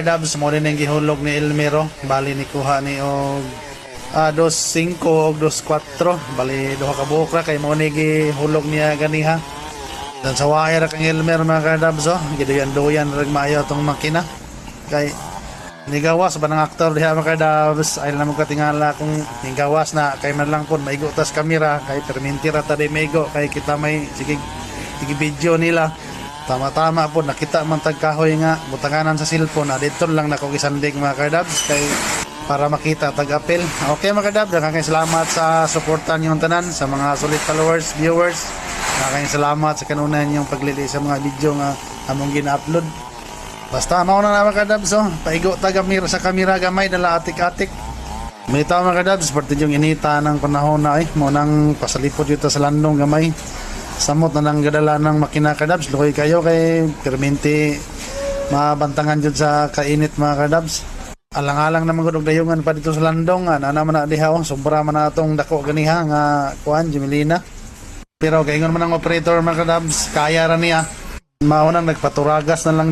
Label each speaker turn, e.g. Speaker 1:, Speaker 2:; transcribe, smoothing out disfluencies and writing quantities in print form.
Speaker 1: Dabs mo din ang gihulog ni Elmero, bali ni kuha ni og 2.5 og 2.4, bali duha ka buok ra kay mo ni gihulog niya ganiha. Dan sa wire kang Elmer mga kadabs giduyan-duyan rag maayo tong makina. Kay nigawas ba ng aktor diha mga kadabs ay lang mo katingala kung nigawas na kay man lang pud maigo tas kamera kay permintira ta di maigo kay kita may sige video nila. Tama-tama po, nakita man tagkahoy nga, butanganan sa cellphone, dito lang na kong isandig mga kadabs, kay para makita tag-apel. Okay mga kadabs, nakakayong salamat sa suportan yung tanan, sa mga solid followers, viewers. Nakakayong salamat sa kanunan yung paglili sa mga video nga among gina-upload. Basta mauna na mga kadabs, paigo tagamir sa kamera gamay, dala atik-atik. May tao mga kadabs, parte yung inita ng panahon na mo nang pasalipod dito sa landong gamay. Samot na lang gadala ng makina kadabs, lukoy kayo kay perminti mabantangan dyan sa kainit mga kadabs. Alang-alang naman gud og dayungan pa dito sa landong, ana man na diha sobra man na atong dako ganiha nga kuan Jemelina. Pero kaingon man ang operator mga kadabs, kaya ra niya. Mao nang nagpaturagas na lang